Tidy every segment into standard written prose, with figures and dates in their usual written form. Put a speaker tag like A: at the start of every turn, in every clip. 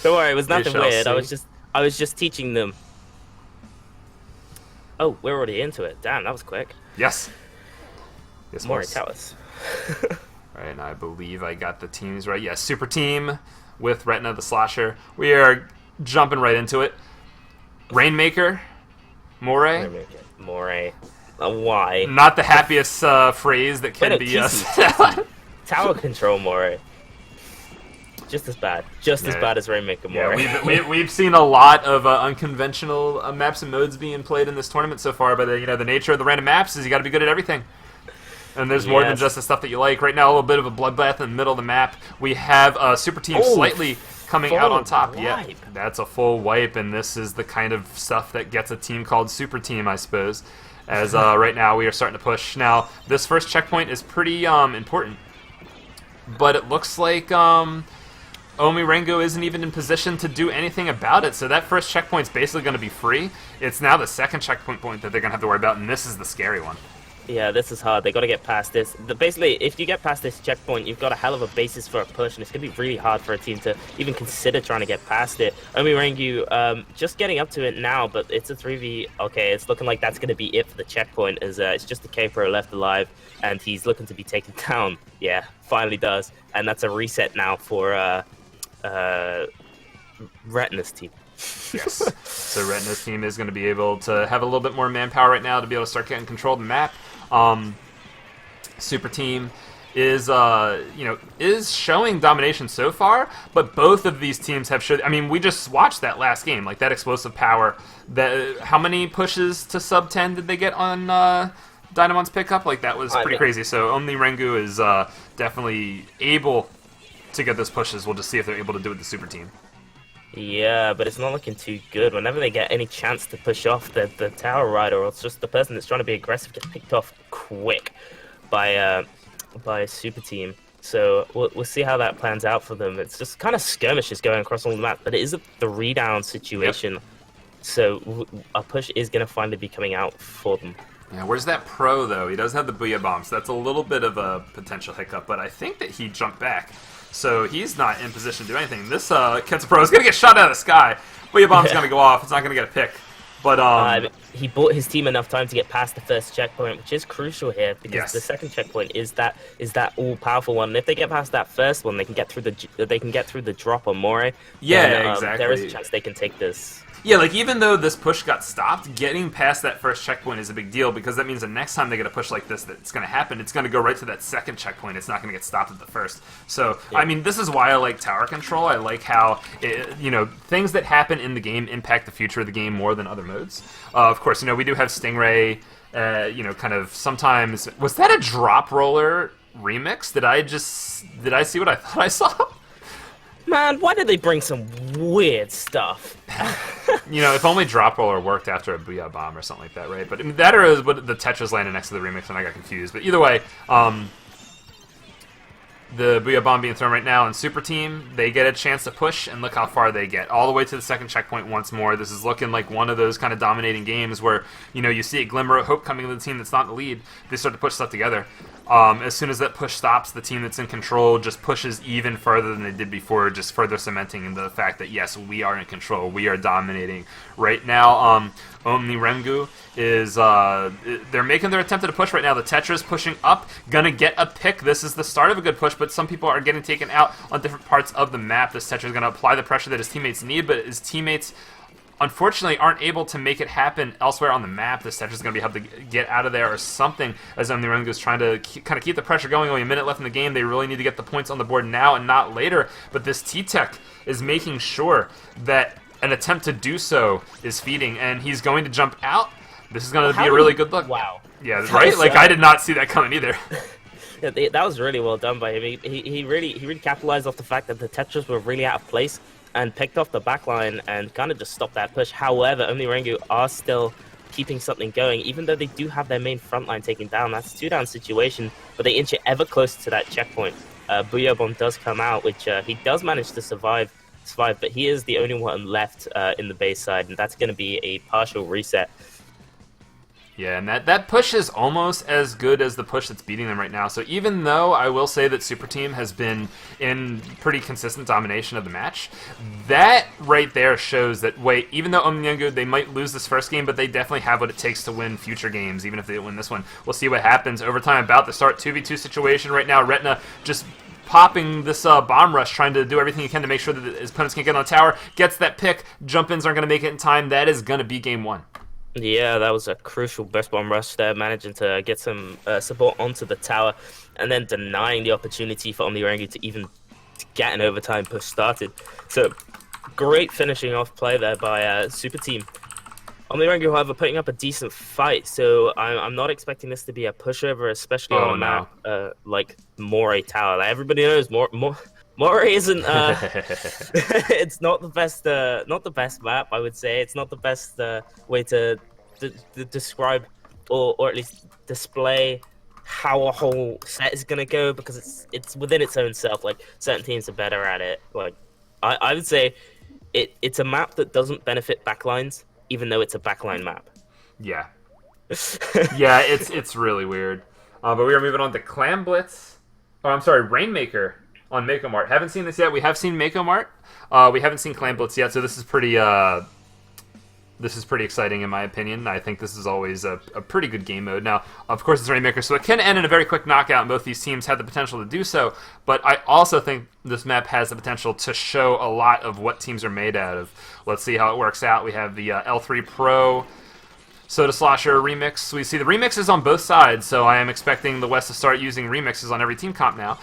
A: Don't worry, it was nothing
B: shall
A: weird.
B: see.
A: I was just teaching them. Oh, we're already into it. Damn, that was quick.
B: Yes. Yes,
A: Mori,
B: was.
A: tell us.
B: Right, and I believe I got the teams right. Yes, Super Team with Rentana the Slasher. We are jumping right into it. Rainmaker, Moray.
A: Moray. Why?
B: Not the happiest phrase that can be
A: Tower control Moray. Just as bad. Just as bad as Rainmaker Moray.
B: Yeah, we've seen a lot of unconventional maps and modes being played in this tournament so far, but the nature of the random maps is you got to be good at everything. And there's more than just the stuff that you like. Right now, a little bit of a bloodbath in the middle of the map. We have Super Team slightly coming out on top.
A: Wipe.
B: Yeah, that's a full wipe, and this is the kind of stuff that gets a team called Super Team, I suppose. As right now, we are starting to push. Now, this first checkpoint is pretty important, but it looks like Oumi Rengou isn't even in position to do anything about it, so that first checkpoint's basically going to be free. It's now the second checkpoint that they're going to have to worry about, and this is the scary one.
A: Yeah, this is hard. They got to get past this. Basically, if you get past this checkpoint, you've got a hell of a basis for a push, and it's going to be really hard for a team to even consider trying to get past it. Oumi Rengou just getting up to it now, but it's a 3v. Okay, it's looking like that's going to be it for the checkpoint, as it's just a K-Pro left alive, and he's looking to be taken down. Yeah, finally does. And that's a reset now for Retina's team.
B: Yes. So Retina's team is going to be able to have a little bit more manpower right now to be able to start getting control of the map. Super Team is showing domination so far, but both of these teams have showed. I mean, we just watched that last game, like that explosive power. How many pushes to sub 10 did they get on Dynamon's pickup? Like that was pretty crazy. So Oumi Rengou is definitely able to get those pushes. We'll just see if they're able to do it with the Super Team.
A: Yeah, but it's not looking too good. Whenever they get any chance to push off the tower rider, or it's just the person that's trying to be aggressive gets picked off quick by a Super Team. So we'll see how that plans out for them. It's just kind of skirmishes going across all the map, but it is a 3-down situation. Yep. So a push is going to finally be coming out for them.
B: Yeah, where's that pro, though? He does have the Booyah Bomb, so that's a little bit of a potential hiccup, but I think that he jumped back. So he's not in position to do anything. This Kensa Pro is going to get shot out of the sky. Booyah Bomb's going to go off. It's not going to get a pick. But
A: he bought his team enough time to get past the first checkpoint, which is crucial here because the second checkpoint is that all-powerful one. And if they get past that first one, they can get through the drop on Moray.
B: Yeah, exactly.
A: There is a chance they can take this.
B: Yeah, like even though this push got stopped, getting past that first checkpoint is a big deal because that means the next time they get a push like this that's going to happen, it's going to go right to that second checkpoint. It's not going to get stopped at the first. So, I mean, this is why I like tower control. I like how, things that happen in the game impact the future of the game more than other modes. Of course, we do have Stingray, kind of sometimes... Was that a drop roller remix? Did I see what I thought I saw?
A: Man, why did they bring some weird stuff?
B: If only Drop Roller worked after a Booyah Bomb or something like that, right? But I mean, that or what the Tetris landed next to the remix and I got confused. But either way, the Booyah Bomb being thrown right now in Super Team, they get a chance to push, and look how far they get. All the way to the second checkpoint once more. This is looking like one of those kind of dominating games where, you see a glimmer of hope coming to the team that's not in the lead. They start to push stuff together. As soon as that push stops, the team that's in control just pushes even further than they did before, just further cementing the fact that, yes, we are in control. We are dominating. Right now, Oumi Rengou is... they're making their attempt at a push right now. The Tetra's pushing up, gonna get a pick. This is the start of a good push, but some people are getting taken out on different parts of the map. This Tetra's gonna apply the pressure that his teammates need, but his teammates... unfortunately, aren't able to make it happen elsewhere on the map. This Tetra's going to be able to get out of there or something as Oumi Rengou is trying to kind of keep the pressure going. Only a minute left in the game. They really need to get the points on the board now and not later. But this T-Tech is making sure that an attempt to do so is feeding, and he's going to jump out. This is going to be a really good look.
A: Wow.
B: Yeah, right? Like, I did not see that coming either.
A: Yeah, that was really well done by him. He really capitalized off the fact that the Tetras were really out of place and picked off the backline and kind of just stopped that push. However, Oumi Rengou are still keeping something going, even though they do have their main front line taken down. That's a 2-down situation, but they inch it ever closer to that checkpoint. Booyah Bomb does come out, which he does manage to survive, but he is the only one left in the base side, and that's going to be a partial reset.
B: Yeah, and that push is almost as good as the push that's beating them right now. So even though I will say that Super Team has been in pretty consistent domination of the match, that right there shows that, wait, even though Oumi Rengou, they might lose this first game, but they definitely have what it takes to win future games, even if they win this one. We'll see what happens. Overtime about to start, 2v2 situation right now. Rentana just popping this bomb rush, trying to do everything he can to make sure that his opponents can't get on the tower. Gets that pick. Jump-ins aren't going to make it in time. That is going to be game one.
A: Yeah, that was a crucial burst bomb rush there, managing to get some support onto the tower, and then denying the opportunity for Oumi Rengou to even get an overtime push started. So, great finishing off play there by Super Team. Oumi Rengou, however, putting up a decent fight, so I'm not expecting this to be a pushover, especially on a map like Moray Tower. Like, everybody knows Moray isn't. It's not the best map, I would say. It's not the best way to describe or at least display how a whole set is gonna go, because it's within its own self. Like, certain teams are better at it. Like, I would say it's a map that doesn't benefit backlines, even though it's a backline map.
B: Yeah. Yeah, it's really weird. But we are moving on to Clam Blitz. Oh, I'm sorry, Rainmaker on Mako Mart. Haven't seen this yet. We have seen Mako Mart. We haven't seen Clam Blitz yet, so this is pretty exciting in my opinion. I think this is always a pretty good game mode. Now, of course, it's Rainmaker, so it can end in a very quick knockout, and both these teams have the potential to do so, but I also think this map has the potential to show a lot of what teams are made out of. Let's see how it works out. We have the L3 Pro Soda Slosher remix. We see the remixes on both sides, so I am expecting the West to start using remixes on every team comp now.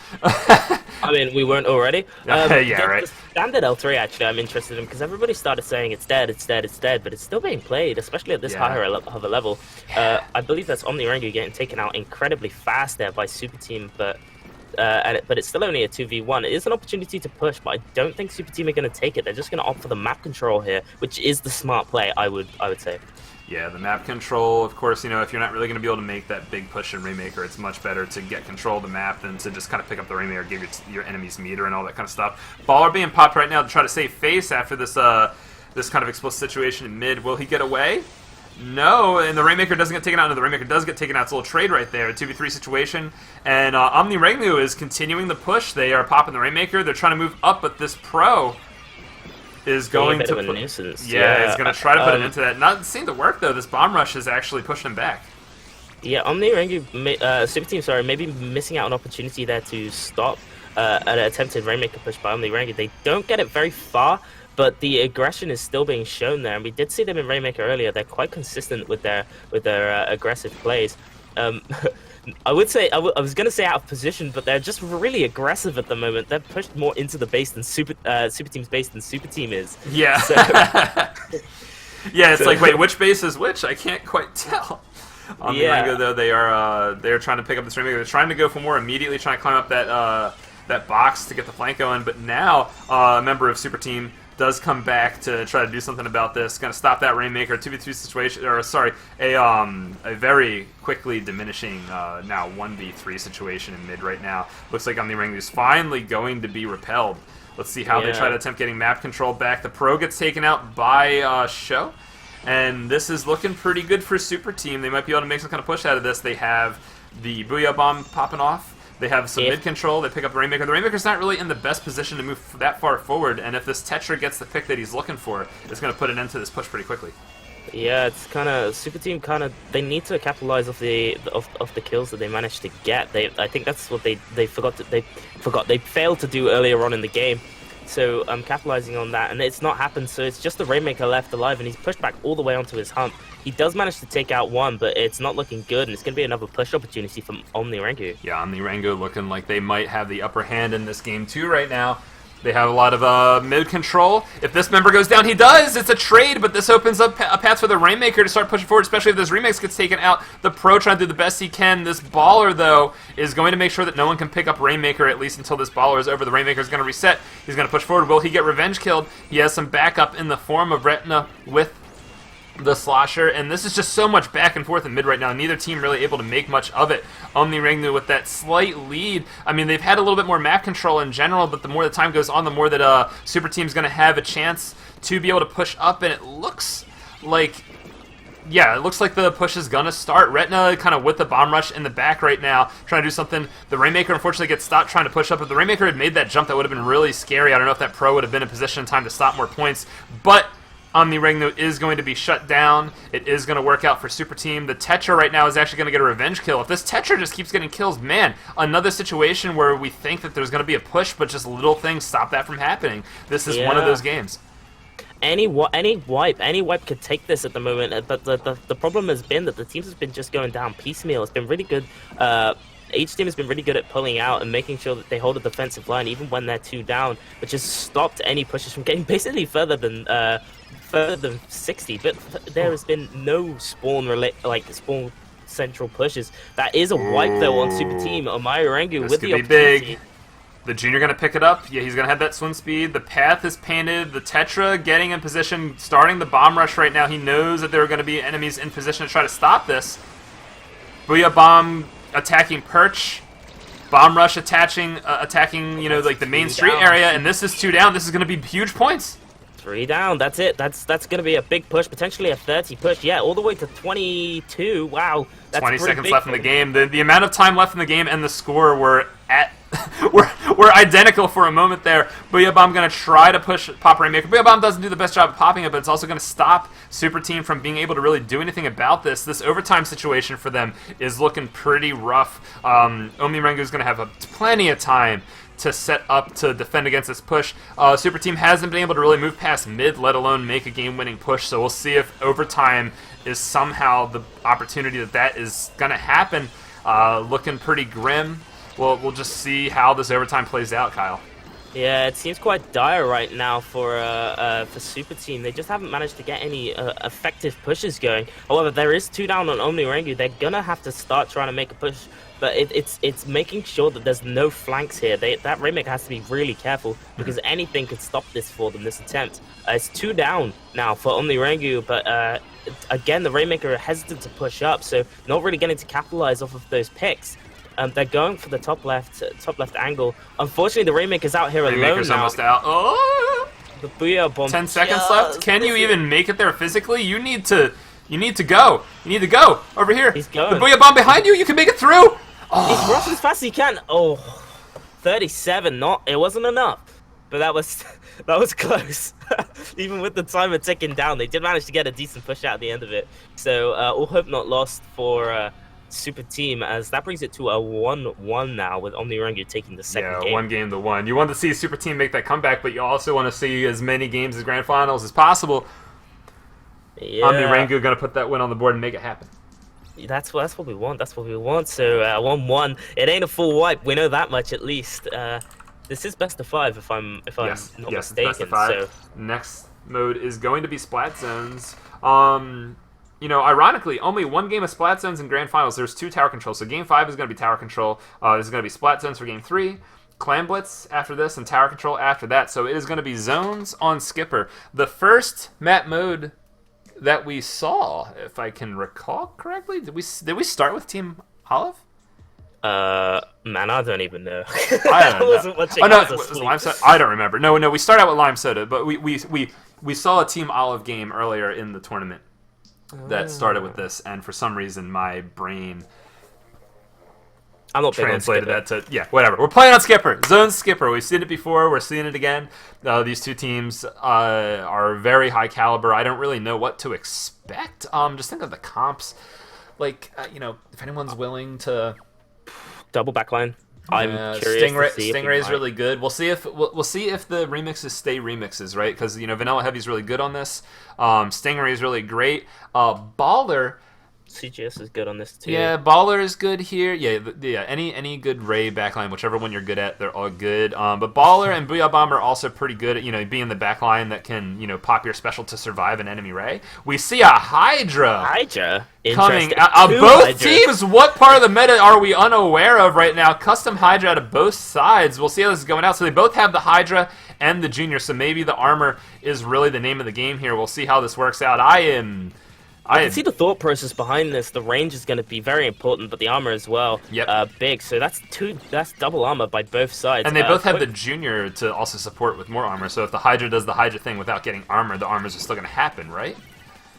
A: I mean, we weren't already.
B: Yeah, right.
A: The standard L3, actually, I'm interested in, because everybody started saying it's dead, but it's still being played, especially at this higher of a level. I believe that's Oumi Rengou getting taken out incredibly fast there by Super Team, but it's still only a 2v1. It is an opportunity to push, but I don't think Super Team are going to take it. They're just going to opt for the map control here, which is the smart play, I would say.
B: Yeah, the map control, of course, if you're not really going to be able to make that big push in Rainmaker, it's much better to get control of the map than to just kind of pick up the Rainmaker, give your enemies meter and all that kind of stuff. Baller being popped right now to try to save face after this this kind of explosive situation in mid. Will he get away? No, and the Rainmaker doesn't get taken out. No, the Rainmaker does get taken out. It's a little trade right there, a 2v3 situation. And Oumi Rengou is continuing the push. They are popping the Rainmaker. They're trying to move up, but this Pro is going to
A: a nuisance.
B: Yeah, he's going to try to put it into that. Not seem to work though. This bomb rush is actually pushing him back.
A: Yeah, Oumi Rengou, Super Team, sorry, maybe missing out an opportunity there to stop an attempted Rainmaker push by Oumi Rengou. They don't get it very far, but the aggression is still being shown there, and we did see them in Rainmaker earlier. They're quite consistent with their aggressive plays. I would say I was gonna say out of position, but they're just really aggressive at the moment. They're pushed more into the base than Super Team's base than Super Team is.
B: Yeah. So, yeah, it's like, wait, which base is which? I can't quite tell. On the Rengou, though, they're trying to pick up this Rainmaker. They're trying to go for more immediately, trying to climb up that box to get the flank going. But now a member of Super Team does come back to try to do something about this. Going to stop that Rainmaker 2v2 situation, or sorry, a very quickly diminishing now 1v3 situation in mid right now. Looks like Oumi Rengou is finally going to be repelled. Let's see how they try to attempt getting map control back. The Pro gets taken out by shou, and this is looking pretty good for Super Team. They might be able to make some kind of push out of this. They have the Booyah Bomb popping off. They have some mid control. They pick up the Rainmaker. The Rainmaker's not really in the best position to move that far forward, and if this Tetra gets the pick that he's looking for, it's going to put an end to this push pretty quickly.
A: Yeah, it's kind of Super Team. They need to capitalize off the kills that they managed to get. I think that's what they forgot. They failed to do earlier on in the game. So I'm capitalizing on that, and it's not happened. So it's just the Rainmaker left alive, and he's pushed back all the way onto his hump. He does manage to take out one, but it's not looking good, and it's going to be another push opportunity from Oumi Rengou. Yeah,
B: Oumi Rengou looking like they might have the upper hand in this game too right now. They have a lot of mid control. If this member goes down, he does! It's a trade, but this opens up a path for the Rainmaker to start pushing forward, especially if this remix gets taken out. The Pro trying to do the best he can. This Baller, though, is going to make sure that no one can pick up Rainmaker, at least until this Baller is over. The Rainmaker is going to reset. He's going to push forward. Will he get revenge killed? He has some backup in the form of Rentana with the Slosher, and this is just so much back and forth in mid right now. Neither team really able to make much of it. Oumi Rengou with that slight lead. I mean, they've had a little bit more map control in general, but the more the time goes on, the more that Super Team's going to have a chance to be able to push up, and it looks like yeah, it looks like the push is gonna start. Rentana kind of with the bomb rush in the back right now, trying to do something. The Rainmaker unfortunately gets stopped trying to push up. If the Rainmaker had made that jump, that would have been really scary. I don't know if that pro would have been in position in time to stop more points, but Oumi Rengou is going to be shut down. It is going to work out for Super Team. The Tetra right now is actually going to get a revenge kill. If this Tetra just keeps getting kills, man, another situation where we think that there's going to be a push, but just little things stop that from happening. This is one of those games.
A: Any wipe could take this at the moment, but the problem has been that the teams have been just going down piecemeal. It's been really good. Each team has been really good at pulling out and making sure that they hold a defensive line even when they're 2 down, which has stopped any pushes from getting basically further than 60. But there has been no spawn central pushes. That is a wipe though on Super Team. Oumi Rengou with the opportunity.
B: Big. The Junior going to pick it up. Yeah, he's going to have that swim speed. The path is painted. The Tetra getting in position, starting the bomb rush right now. He knows that there are going to be enemies in position to try to stop this. Booyah Bomb attacking Perch. Bomb rush attacking, you know, like the main street area. And this is 2 down. This is going to be huge points.
A: 3 down. That's it. That's going to be a big push, potentially a 30 push. Yeah, all the way to 22. Wow. That's
B: 20 seconds left in the game. The amount of time left in the game and the score were at we're identical for a moment there. Booyah Bomb going to try to push Pop Rainmaker. Booyah Bomb doesn't do the best job of popping it, but it's also going to stop Super Team from being able to really do anything about this. This overtime situation for them is looking pretty rough. Oumi Rengou is going to have plenty of time to set up to defend against this push. Super Team hasn't been able to really move past mid, let alone make a game-winning push, so we'll see if overtime is somehow the opportunity that is going to happen. Looking pretty grim. We'll just see how this overtime plays out, Kyle.
A: Yeah, it seems quite dire right now for Super Team. They just haven't managed to get any effective pushes going. However, there is 2 down on Oumi Rengou. They're gonna have to start trying to make a push, but it's making sure that there's no flanks here. That Rainmaker has to be really careful because anything could stop this for them. This attempt. It's 2 down now for Oumi Rengou, but again, the Rainmaker are hesitant to push up, so not really getting to capitalize off of those picks. They're going for the top left angle. Unfortunately, the Rainmaker's out here alone now.
B: Rainmaker's almost out. Oh!
A: The Booyah Bomb.
B: 10 seconds left. Can you even make it there physically? You need to go. You need to go over here.
A: He's going.
B: The Booyah Bomb behind you. You can make it through. Oh.
A: He's rushing as fast as he can. Oh, 37. It wasn't enough, but that was close. Even with the timer ticking down, they did manage to get a decent push out at the end of it. So all hope not lost for Super Team, as that brings it to a 1-1 now, with Oumi Rengou taking the second game.
B: Yeah, 1 game to 1. You want to see Super Team make that comeback, but you also want to see as many games as Grand Finals as possible.
A: Yeah.
B: Oumi Rengou going to put that win on the board and make it happen.
A: That's what we want. That's what we want. So 1-1. It ain't a full wipe. We know that much at least. This is best of 5 if I'm not mistaken.
B: Best of 5.
A: So
B: next mode is going to be Splat Zones. You know, ironically, only 1 game of Splat Zones in Grand Finals. There's 2 tower control. So Game 5 is going to be tower control. This is going to be Splat Zones for Game 3. Clan Blitz after this, and tower control after that. So it is going to be zones on Skipper. The first map mode that we saw, if I can recall correctly, did we start with Team Olive?
A: Man, I don't even know.
B: I don't know. Lime Soda? I don't remember. No, we start out with Lime Soda, but we saw a Team Olive game earlier in the tournament that started with this, and for some reason my brain translated that to whatever. We're playing on Skipper, Zone Skipper. We've seen it before. We're seeing it again. These 2 teams are very high caliber. I don't really know what to expect. Just think of the comps. Like you know, if anyone's willing to
A: double backline. I'm curious to see
B: Stingray's really good. We'll see if the remixes stay remixes, right? Because you know Vanilla Heavy's really good on this. Stingray's really great. Baller.
A: CGS is good on this too.
B: Yeah, Baller is good here. Yeah. Any good Ray backline, whichever one you're good at, they're all good. But Baller and Booyah Bomb are also pretty good at being the backline that can pop your special to survive an enemy Ray. We see a Hydra coming out of both teams. What part of the meta are we unaware of right now? Custom Hydra out of both sides. We'll see how this is going out. So they both have the Hydra and the Junior. So maybe the armor is really the name of the game here. We'll see how this works out. I
A: can see the thought process behind this. The range is going to be very important, but the armor as well. Big. So that's double armor by both sides.
B: And they both have the Junior to also support with more armor. So if the Hydra does the Hydra thing without getting armor, the armors are still going to happen, right?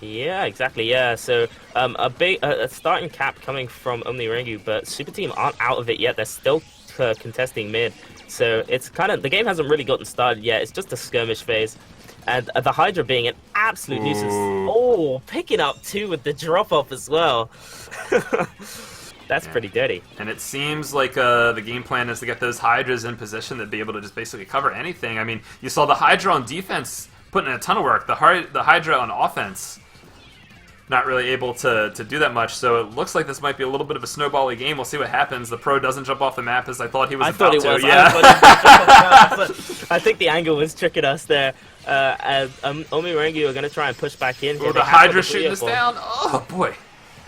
A: Yeah, exactly. Yeah, so a starting cap coming from Oumi Rengou, but Super Team aren't out of it yet. They're still contesting mid, so it's kind of the game hasn't really gotten started yet. It's just a skirmish phase, and the Hydra being an absolute nuisance. Oh, picking up two with the drop off as well. That's pretty dirty.
B: And it seems like the game plan is to get those Hydras in position to be able to just basically cover anything. I mean, you saw the Hydra on defense putting in a ton of work. The Hydra on offense not really able to do that much, so it looks like this might be a little bit of a snowbally game. We'll see what happens. The pro doesn't jump off the map as I thought he was about to. Yeah.
A: I think the angle was tricking us there. Oumi Rengou are going to try and push back in.
B: Oh, the Hydra shooting us down. Oh, boy.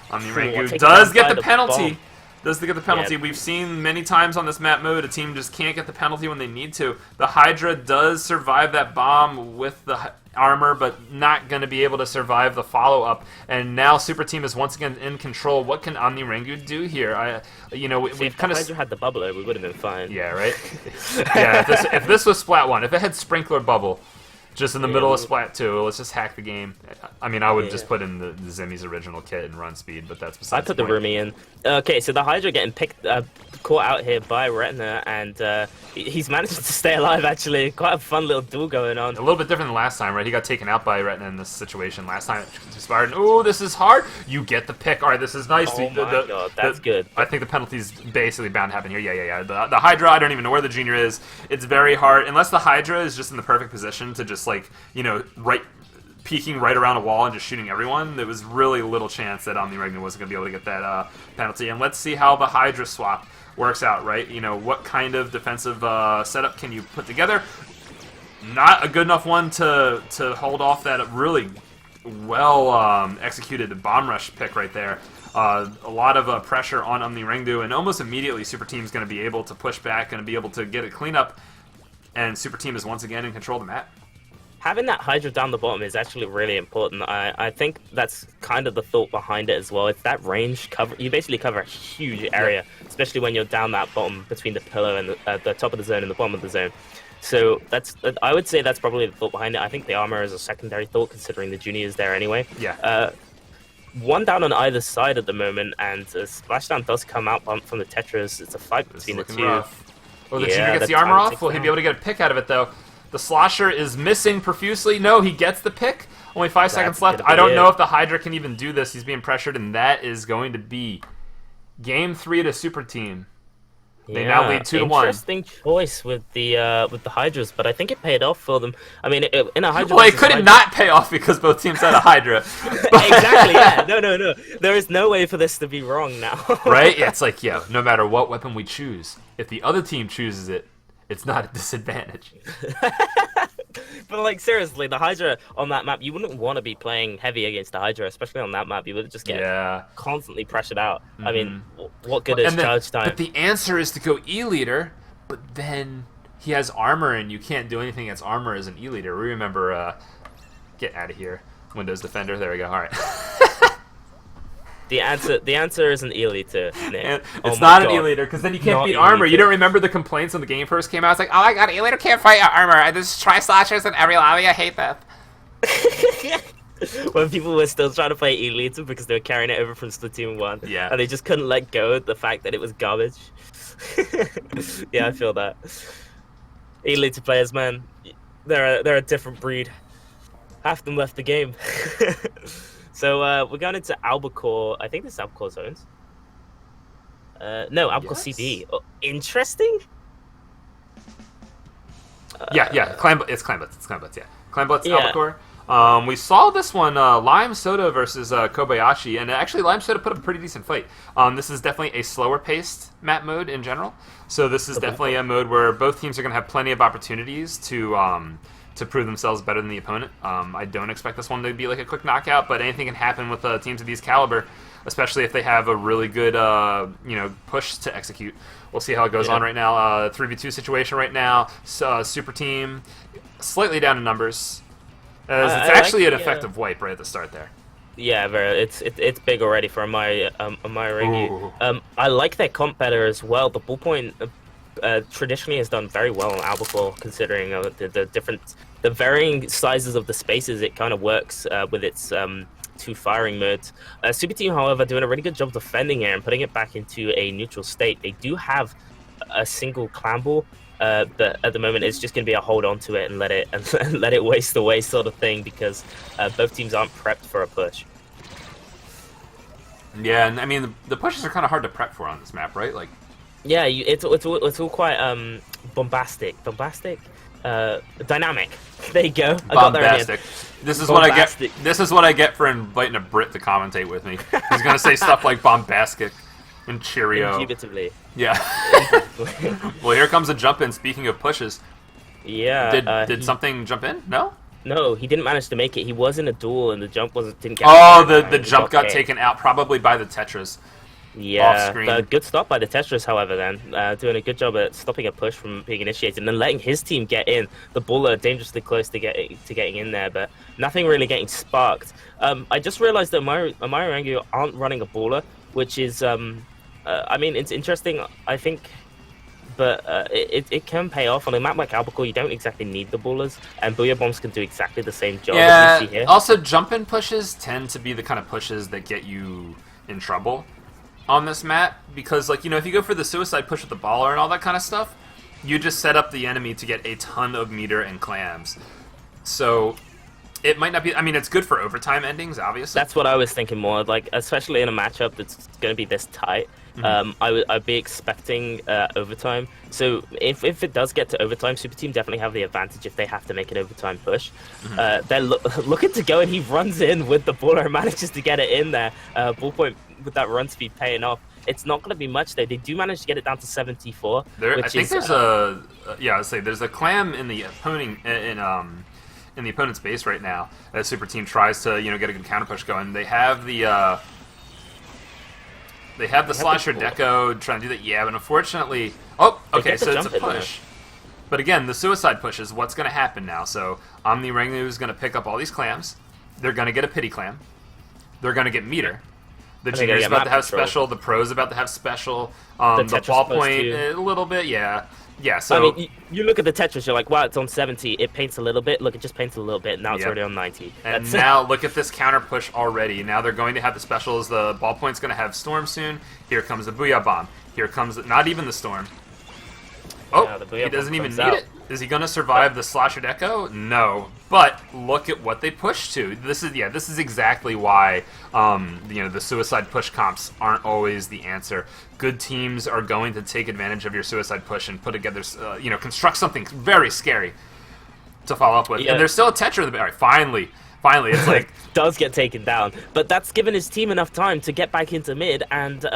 B: Oumi Rengou does get the penalty. Does get the penalty. We've seen many times on this map mode a team just can't get the penalty when they need to. The Hydra does survive that bomb with the armor, but not going to be able to survive the follow-up. And now Super Team is once again in control. What can Oumi Rengou do here? We've kind of
A: Hydra had the bubbler, we would have been fine.
B: Yeah, right. Yeah, if this was Splat 1, if it had Sprinkler Bubble just in the middle of Splat 2, let's just hack the game. I mean, I would just put in the Zimmy's original kit and run speed, but that's besides
A: the point. I put the Rumi in. Okay, so the Hydra getting caught out here by Rentana, and he's managed to stay alive, actually. Quite a fun little duel going on.
B: A little bit different than last time, right? He got taken out by Rentana in this situation. Last time, it expired. Oh, this is hard. You get the pick. All right, this is nice.
A: Oh my god, that's good.
B: I think the penalty's basically bound to happen here. Yeah. The Hydra, I don't even know where the Junior is. It's very hard. Unless the Hydra is just in the perfect position to just, peeking right around a wall and just shooting everyone, there was really little chance that Oumi Rengou wasn't going to be able to get that penalty. And let's see how the Hydra swap works out, right? What kind of defensive setup can you put together? Not a good enough one to hold off that really well executed bomb rush pick right there. A lot of pressure on Oumi Rengou, and almost immediately Super Team's going to be able to push back and be able to get a cleanup, and Super Team is once again in control of the map.
A: Having that Hydra down the bottom is actually really important. I think that's kind of the thought behind it as well. It's that range cover. You basically cover a huge area, especially when you're down that bottom between the pillar and the top of the zone and the bottom of the zone. So I would say that's probably the thought behind it. I think the armor is a secondary thought, considering the Junior is there anyway.
B: Yeah.
A: One down on either side at the moment, and Splashdown does come out from the Tetris. It's a fight between the two.
B: Rough. Oh, the Junior gets the armor off? Will he be able to get a pick out of it, though? The Slosher is missing profusely. No, he gets the pick. Only 5 seconds left. I don't know if the Hydra can even do this. He's being pressured, and that is going to be Game 3 to Super Team. They now lead 2-1.
A: Interesting choice with the Hydras, but I think it paid off for them. I mean, in a Hydra...
B: Well, it couldn't not pay off because both teams had a Hydra.
A: Exactly, yeah. No. There is no way for this to be wrong now.
B: Right? Yeah, it's like, no matter what weapon we choose, if the other team chooses it, it's not a disadvantage.
A: But seriously, the Hydra on that map, you wouldn't want to be playing heavy against the Hydra, especially on that map. You would just get constantly pressured out. Mm-hmm. I mean, what good is charge time?
B: But the answer is to go E-leader, but then he has armor, and you can't do anything against armor as an E-leader. Remember, get out of here. Windows Defender. There we go. All right.
A: The answer is an E-leader, Nick.
B: It's not an E-leader, because then you can't beat armor. You don't remember the complaints when the game first came out? It's like, oh my god, E-leader can't fight armor. I just try slashers in every lobby. I hate that.
A: When people were still trying to play E-leader because they were carrying it over from Splatoon 1.
B: Yeah.
A: And they just couldn't let go of the fact that it was garbage. Yeah, I feel that. E-leader players, man, they're a different breed. Half of them left the game. So we're going into Albacore. I think this is Albacore zones. No, Albacore CB. Oh, interesting.
B: Yeah. It's Clan Blitz. Yeah. Clan Blitz, Albacore. We saw this one, Lime Soda versus Kobayashi, and actually Lime Soda put up a pretty decent fight. This is definitely a slower-paced map mode in general. So this is definitely a mode where both teams are going to have plenty of opportunities to prove themselves better than the opponent. I don't expect this one to be like a quick knockout, but anything can happen with teams of these caliber, especially if they have a really good push to execute. We'll see how it goes on right now. 3v2 situation right now. Super Team slightly down in numbers. It's actually an effective wipe right at the start there.
A: Yeah, it's big already for my Rengou. I like their comp better as well. The ballpoint traditionally has done very well on Albacore, considering the varying sizes of the spaces. It kind of works with its two firing modes. Super Team, however, doing a really good job defending here and putting it back into a neutral state. They do have a single clan ball, but at the moment it's just going to be a hold on to it and let it waste away sort of thing, because both teams aren't prepped for a push.
B: Yeah, and I mean the pushes are kind of hard to prep for on this map, right? Like,
A: yeah, it's all quite bombastic, dynamic. There you go. I got there in the end.
B: This is what I get. This is what I get for inviting a Brit to commentate with me. He's gonna say stuff like bombastic and cheerio.
A: Indubitably.
B: Yeah. Well, here comes a jump in. Speaking of pushes.
A: Yeah.
B: Did something jump in? No.
A: No, he didn't manage to make it. He was in a duel, and the jump didn't get.
B: Oh, the jump got taken out, probably by the Tetras.
A: Yeah, but good stop by the Tetras, however, then. Doing a good job at stopping a push from being initiated and then letting his team get in. The Baller dangerously close to getting in there, but nothing really getting sparked. I just realized that Oumi Rengou aren't running a Baller, which is, I mean, it's interesting, I think, but it can pay off. On a map like Albacore, you don't exactly need the Ballers, and Booyah Bombs can do exactly the same job as you see here.
B: Also, jump-in pushes tend to be the kind of pushes that get you in trouble on this map, because, like, you know, if you go for the suicide push with the baller and all that kind of stuff, you just set up the enemy to get a ton of meter and clams. So it might not be, I mean, it's good for overtime endings, obviously.
A: That's what I was thinking more, like, especially in a matchup that's going to be this tight. I'd be expecting overtime. So if it does get to overtime, Super Team definitely have the advantage if they have to make an overtime push. They're looking to go, and he runs in with the baller and manages to get it in there. Ballpoint with that run speed paying off. It's not going to be much though. They do manage to get it down to 74.
B: I think there's there's a clam in the opponent in the opponent's base right now as Super Team tries to get a good counter push going. They have the slasher deco trying to do that. Yeah, but unfortunately, so it's a push. But again, the suicide push is what's going to happen now. So Oumi Rengou is going to pick up all these clams. They're going to get a pity clam. They're going to get meter. The junior's about to have special. The pro's about to have special. The ballpoint a little bit. Yeah. So
A: I mean, you look at the Tetris. You're like, wow, it's on 70. It paints a little bit. Look, it just paints a little bit. Now it's already on 90.
B: And now look at this counter push already. Now they're going to have the specials. The ballpoint's going to have storm soon. Here comes the booyah bomb. Here comes not even the storm. Oh, he doesn't even need it. Is he going to survive the slasher deco? No. But look at what they push to. This is exactly why the suicide push comps aren't always the answer. Good teams are going to take advantage of your suicide push and put together, construct something very scary to follow up with. Yeah. And there's still a Tetra in the... All right, finally, it's like...
A: does get taken down. But that's given his team enough time to get back into mid and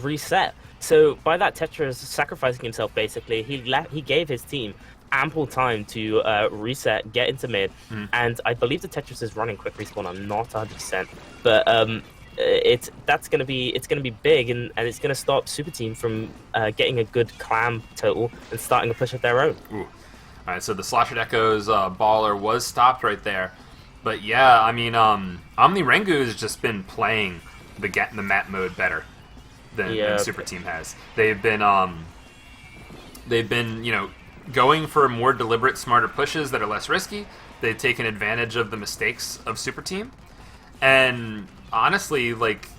A: reset. So by that, Tetra is sacrificing himself, basically. He gave his team ample time to reset, get into mid, and I believe the Tetris is running quick respawn. I'm not 100%, but it's gonna be big, and it's gonna stop Super Team from getting a good clam total and starting a push of their own.
B: Ooh. All right, so the Slasher Deco's baller was stopped right there, but yeah, I mean, Oumi Rengou has just been playing the map mode better than Super Team has. They've been going for more deliberate, smarter pushes that are less risky. They've taken advantage of the mistakes of Super Team, and honestly, like,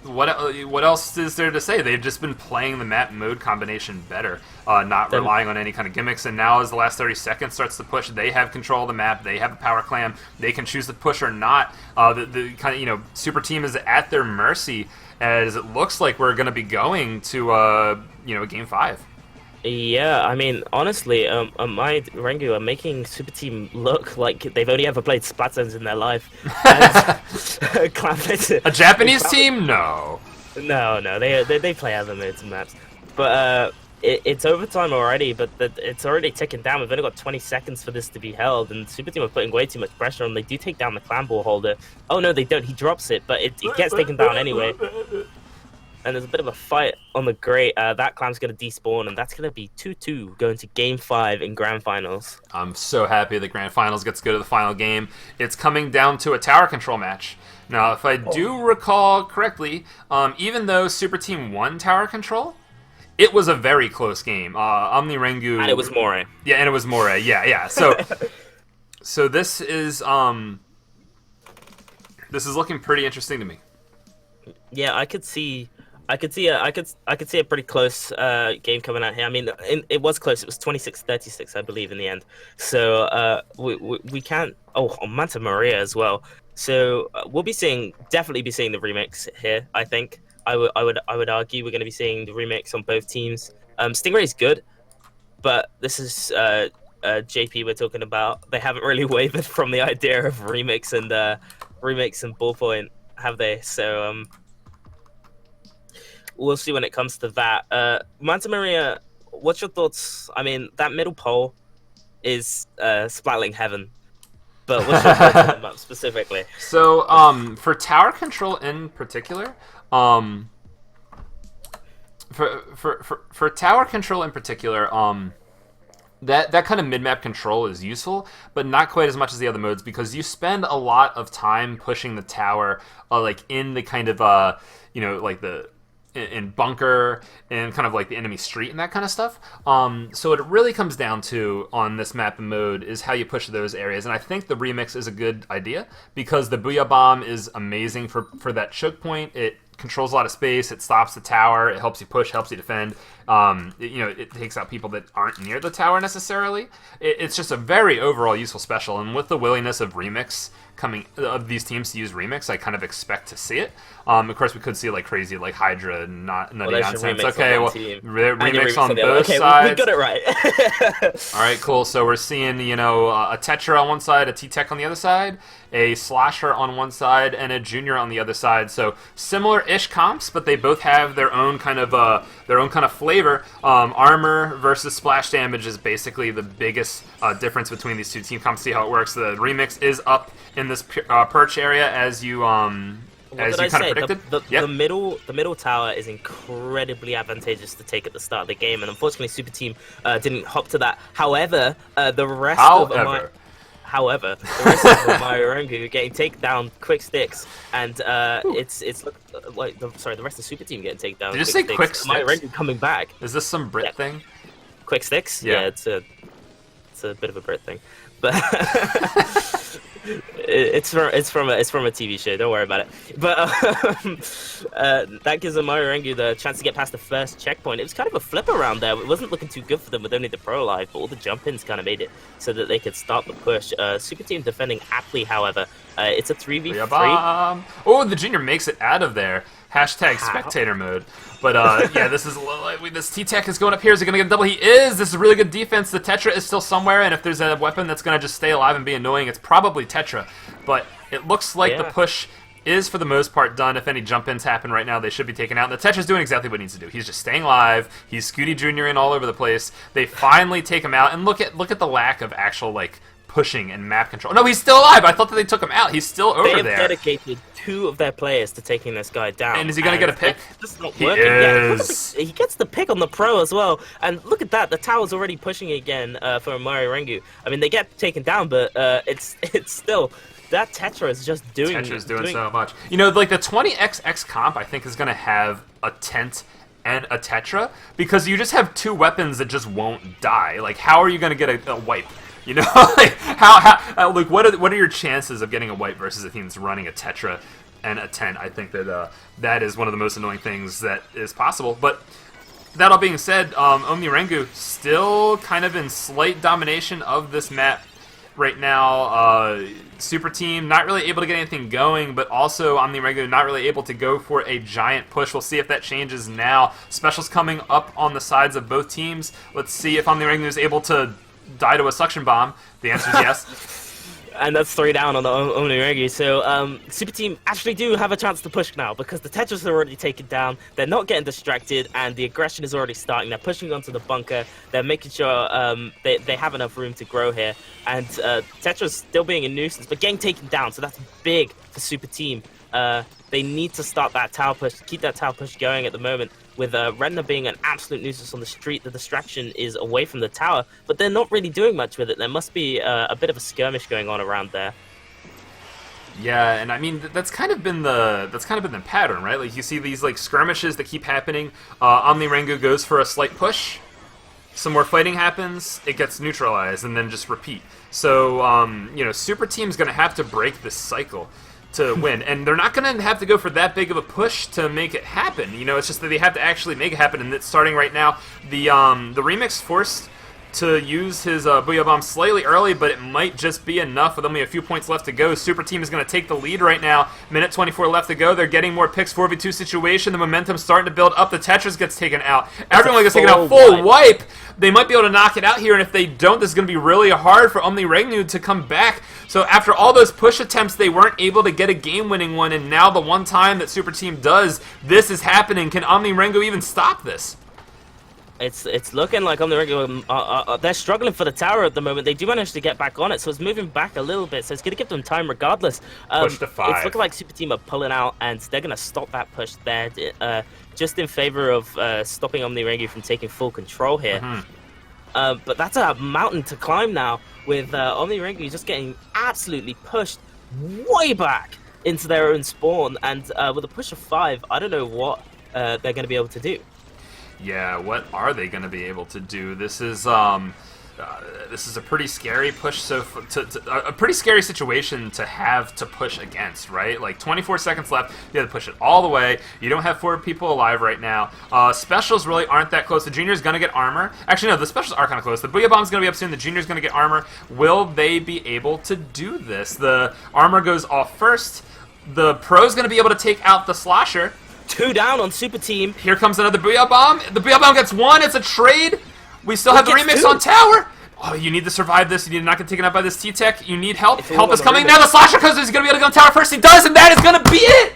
B: what else is there to say? They've just been playing the map mode combination better, not relying on any kind of gimmicks. And now, as the last 30 seconds starts to push, they have control of the map. They have a power clam. They can choose to push or not. The kind of Super Team is at their mercy, as it looks like we're going to be going to a game 5.
A: Yeah, I mean, honestly, Oumi Rengou are making Super Team look like they've only ever played Splat Zones in their life.
B: A Japanese team? No.
A: No, they play other modes and maps. But it's overtime already, but it's already ticking down. We've only got 20 seconds for this to be held, and Super Team are putting way too much pressure on. They do take down the clam ball holder. Oh, no, they don't. He drops it, but it gets taken down anyway. And there's a bit of a fight on the grate. That clam's going to despawn, and that's going to be 2-2 going to Game 5 in Grand Finals.
B: I'm so happy the Grand Finals gets to go to the final game. It's coming down to a tower control match. Now, if I do recall correctly, even though Super Team won tower control, it was a very close game. Oumi Rengou...
A: And it was Moray.
B: Yeah, and it was Moray. Yeah. So this is... This is looking pretty interesting to me.
A: Yeah, I could see a pretty close game coming out here. I mean, it was close. It was 26-36, I believe, in the end. So we can't. Oh, on Manta Maria as well. So we'll definitely be seeing the remix here. I think I would argue we're going to be seeing the remix on both teams. Stingray's good, but this is JP we're talking about. They haven't really wavered from the idea of remix and ballpoint, have they? So we'll see when it comes to that. Manta Maria, what's your thoughts? I mean, that middle pole is Splatling heaven. But what's your thoughts on the map specifically?
B: So, for tower control in particular, for tower control in particular, that kind of mid-map control is useful, but not quite as much as the other modes, because you spend a lot of time pushing the tower, like in the kind of like the in bunker and kind of like the enemy street and that kind of stuff. So what it really comes down to on this map and mode is how you push those areas, and I think the remix is a good idea because the Booyah Bomb is amazing for that choke point. It controls a lot of space, it stops the tower, it helps you push, helps you defend. It takes out people that aren't near the tower necessarily. It's just a very overall useful special, and with the willingness of remix of these teams to use remix, I kind of expect to see it. Of course, we could see like crazy like Hydra nutty nonsense. Okay, well, remix on both sides.
A: We got it right.
B: All right, cool. So we're seeing a Tetra on one side, a T-Tech on the other side, a Slasher on one side, and a Junior on the other side. So similar-ish comps, but they both have their own kind of flavor. Armor versus splash damage is basically the biggest difference between these two team comps. See how it works. The remix is up in this perch area as you kind of predicted.
A: The middle tower is incredibly advantageous to take at the start of the game, and unfortunately, Super Team didn't hop to that. However, the rest of Oumi Rengou getting taken down quick sticks, and it's like the rest of Super Team getting taken down.
B: Did you say quick sticks?
A: Oumi Rengou coming back.
B: Is this some Brit thing?
A: Quick sticks? Yeah, it's a bit of a Brit thing, but. It's from a TV show. Don't worry about it. But that gives Oumi Rengou the chance to get past the first checkpoint. It was kind of a flip around there. It wasn't looking too good for them with only the pro life, but all the jump-ins kind of made it so that they could start the push. Super Team defending aptly, however. It's a 3v3.
B: Oh, the Junior makes it out of there. Hashtag spectator mode. But yeah, this T-Tech is going up here. Is he going to get a double? He is! This is really good defense. The Tetra is still somewhere, and if there's a weapon that's going to just stay alive and be annoying, it's probably Tetra. But it looks like the push is, for the most part, done. If any jump-ins happen right now, they should be taken out. And the Tetra's doing exactly what he needs to do. He's just staying alive. He's Scooty Jr. in all over the place. They finally take him out, and look at the lack of actual, like, pushing and map control. No, he's still alive! I thought that they took him out. He's still over there.
A: They have dedicated 2 of their players to taking this guy down.
B: And is he going to get a pick?
A: It's not working.
B: Is.
A: Yeah, he gets the pick on the pro as well. And look at that. The tower's already pushing again for Oumi Rengou. I mean, they get taken down, but it's still... That Tetra is just doing...
B: Tetra's doing so much. Like the 20XX comp, I think, is going to have a tent and a Tetra, because you just have 2 weapons that just won't die. Like, how are you going to get a wipe? Like what are your chances of getting a wipe versus a team that's running a Tetra and a tent? I think that that is one of the most annoying things that is possible. But that all being said, Oumi Rengou still kind of in slight domination of this map right now. Super Team not really able to get anything going, but also Oumi Rengou not really able to go for a giant push. We'll see if that changes now. Specials coming up on the sides of both teams. Let's see if Oumi Rengou is able to die to a suction bomb. The answer is yes.
A: And that's 3 down on the Oumi Rengou. So Super Team actually do have a chance to push now because the Tetras are already taken down. They're not getting distracted, and the aggression is already starting. They're pushing onto the bunker. They're making sure they have enough room to grow here. And Tetra's still being a nuisance, but getting taken down. So that's big for Super Team. They need to start that tower push, keep that tower push going at the moment. With Rentana being an absolute nuisance on the street, the distraction is away from the tower, but they're not really doing much with it. There must be a bit of a skirmish going on around there.
B: Yeah, and I mean that's kind of been the pattern, right? Like you see these like skirmishes that keep happening. Oumi Rengou goes for a slight push, some more fighting happens, it gets neutralized, and then just repeat. So Super Team's going to have to break this cycle. to win, and they're not going to have to go for that big of a push to make it happen. You know, it's just that they have to actually make it happen, and it's starting right now. The Remix forced to use his Booyah Bomb slightly early, but it might just be enough with only a few points left to go. Super Team is going to take the lead right now. Minute 24 left to go. They're getting more picks. 4v2 situation. The momentum's starting to build up. The Tetris gets taken out. Everyone gets taken out. Full wipe. They might be able to knock it out here, and if they don't, this is going to be really hard for Oumi Rengou to come back. So after all those push attempts, they weren't able to get a game-winning one, and now the one time that Super Team does, this is happening. Can Oumi Rengou even stop this?
A: It's looking like Oumi Rengou, they're struggling for the tower at the moment. They do manage to get back on it, so it's moving back a little bit. So it's going to give them time regardless.
B: Push to 5.
A: It's looking like Super Team are pulling out, and they're going to stop that push there, just in favor of stopping Oumi Rengou from taking full control here. But that's a mountain to climb now, with Oumi Rengou just getting absolutely pushed way back into their own spawn. And with a push of 5, I don't know what they're going to be able to do.
B: Yeah, what are they going to be able to do? This is a pretty scary push. So a pretty scary situation to have to push against, right? Like 24 seconds left. You have to push it all the way. You don't have 4 people alive right now. Specials really aren't that close. The Junior's going to get armor. Actually, no, the specials are kind of close. The Booyah Bomb's going to be up soon. The Junior's going to get armor. Will they be able to do this? The armor goes off first. The Pro's going to be able to take out the Slosher.
A: 2 down on Super Team.
B: Here comes another Booyah Bomb. The Booyah Bomb gets 1. It's a trade. We still have the Remix on tower. Oh, you need to survive this. You need to not get taken out by this T-Tech. You need help. Help is coming. Now the Slosher comes. He's going to be able to go on tower first. He does, and that is going to be it.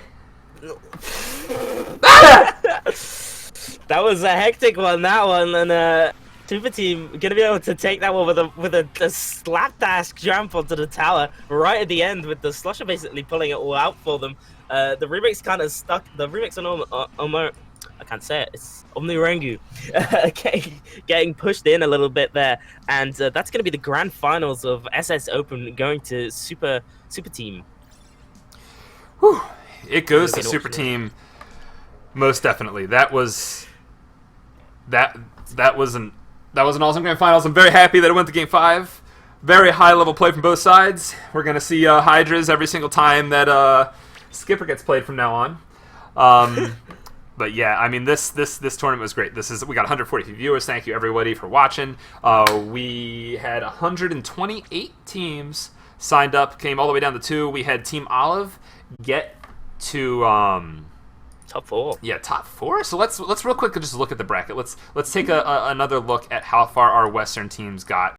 A: That was a hectic one, that one. And Super Team going to be able to take that one with a slapdash jump onto the tower right at the end, with the Slosher basically pulling it all out for them. The Remix kind of stuck. The Remix on I can't say it. It's Oumi Rengou getting pushed in a little bit there, and that's going to be the grand finals of SSOpen going to Super Team.
B: Whew. It goes to Super Team, most definitely. That was an awesome grand finals. I'm very happy that it went to Game 5. Very high level play from both sides. We're going to see Hydras every single time that Skipper gets played from now on. But yeah, I mean, this tournament was great. We got 140 viewers. Thank you everybody for watching. We had 128 teams signed up. Came all the way down to 2. We had Team Olive get to
A: top 4.
B: Yeah, top 4. So let's real quick just look at the bracket. Let's take another look at how far our Western teams got.